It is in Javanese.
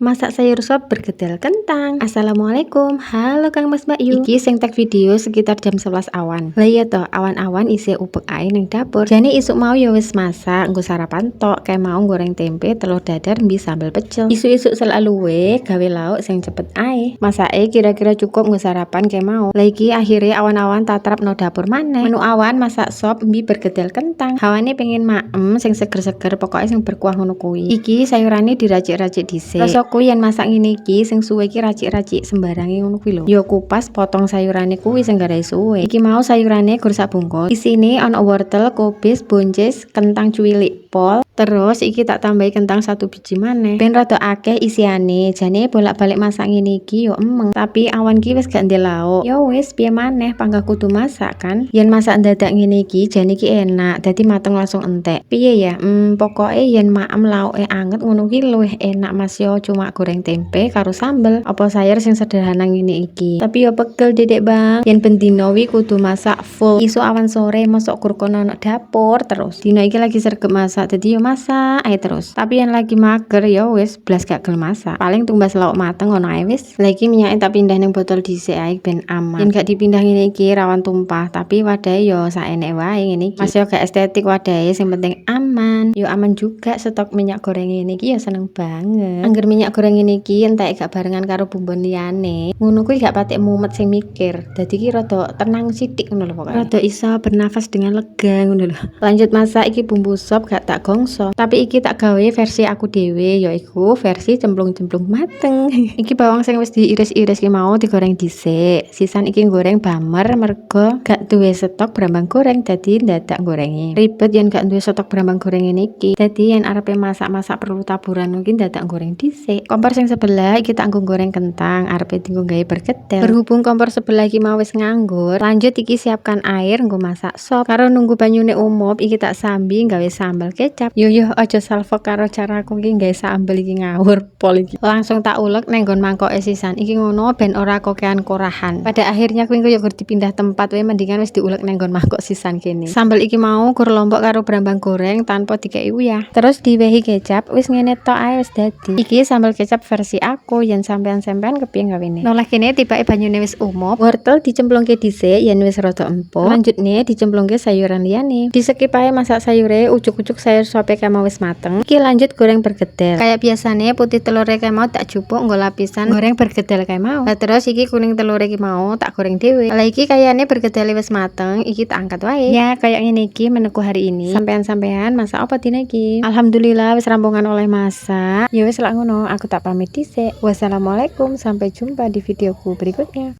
Masak sayur sop bergedel kentang. Assalamualaikum, halo Kang Mas Mbak Yu. Iki sing tag video sekitar jam 11 awan. Lah iya toh, awan-awan isi upek ae ning dapur. Jane isuk mau ya wis masak, nggo sarapan tok, kayak mau goreng tempe, telur dadar, mbi sambal pecel. Isuk-isuk selalu we gawe lauk sing cepet ae. Masake kira-kira cukup nggo sarapan kayak mau. Lah iki akhirnya awan-awan tatrap no dapur maneh. Menu awan masak sop mbi bergedel kentang. Hawane pengen maem sing seger-seger, pokoknya sing berkuah ngono kuwi. Iki sayurane diracik-racik dhisik. Yen masak ngene iki sing suwe iki racik-racik sembarange ngono kuwi lho. Ya kupas potong sayurane kuwi sing garai suwe. Iki mau sayurane gur sak bungkus. Isine ana wortel, kubis, buncis, kentang cuwilik pol. Terus iki tak tambahi kentang 1 biji maneh. Ben rada akeh isiane. Jane bolak-balik masak ngene iki yo emeng. Tapi awan ki wis gak ndek lauk. Ya wis piye maneh panggah kudu masak kan. Yen masak dadak ngene iki jane ki enak. Dadi mateng langsung entek. Piye ya? Pokoke yen maem lauke anget ngono ki luwih enak Mas yo. Cuma goreng tempe karo sambel. Apa sayur sing sederhana ngene iki. Tapi yo pegel Dedek Bang. Yen ben dino wi kudu masak full. Isu awan sore mosok gur kono nang dapur terus. Dino iki lagi sregep masak. Dadi yo masak ae terus. Tapi yang lagi mager ya wis blas gak gelem masak. Paling tumbas lauk mateng ngono ae wis. Lagi minyake tak pindah ning botol dhisik ae ben aman. Yen gak dipindah ngene iki rawan tumpah, tapi wadahe yo saeneke wae ngene iki. Mas yo gak estetik wadahe, sing penting aman. Yo aman juga stok minyak goreng ngene iki yo seneng banget. Angger minyak goreng ngene iki entek gak barengan karo bumbu liyane. Ngono kuwi gak patek mumet sing mikir. Dadi ki rada tenang sithik ngono lho pokoke. Rada iso bernafas dengan lega ngono lho. Lanjut masak iki bumbu sop gak tak gongso. Tapi iki tak gawe versi aku dhewe, yaiku versi cemplung-cemplung mateng. Iki bawang sing wis diiris-iris ki mau digoreng dhisik. Sisan iki goreng bamer mergo gak duwe stok brambang goreng dadi dadak gorenge. Ribet yen gak duwe stok brambang goreng ngene iki. Dadi yen arepe masak-masak perlu taburan mungkin dadak goreng dhisik. Kompor sing sebelah iki tak nggo goreng kentang, arepe dienggo gawe bergedel. Berhubung kompor sebelah iki mau wis nganggur, lanjut iki siapkan air nggo masak sop. Karo nunggu banyune umub iki tak sambi gawe sambal kecap. Yo aja salfok karo caraku iki gawe sambel iki ngawur pol iki. Langsung tak ulek nang nggon mangkoke sisan. Iki ngono ben ora kokean korahan. Pada akhirnya kuwi yo gur dipindah tempat wae mendingan wis diulek nang nggon mangkok sisan kene. Sambel iki mau gur lombok karo brambang goreng tanpa dikei uyah. Terus diwehi kecap wis ngene tok ae wis dadi. Iki sambal kecap versi aku yen sampean-sampean kepiye gawene. Noleh kene tibake banyune wis umub, wortel dicemplungke dhisik yen wis rada empuk. Lanjutne dicemplungke sayuran liyane. Di-skip ae masak sayure, ujuk-ujuk sayur sope kae mau wis mateng. Iki lanjut goreng bergedel. Kayak biasane putih telure kae mau tak jupuk nggo lapisan goreng bergedel kae mau. Lah terus iki kuning telure iki mau tak goreng dhewe. Lah iki kayane bergedel wis mateng, iki tak angkat wae. Ya kayak ngene iki menuku hari ini. Sampean-sampean masak apa dina iki? Alhamdulillah wis rampungan oleh masak. Ya wis lak ngono, aku tak pamit dhisik. Wassalamualaikum, sampai jumpa di videoku berikutnya.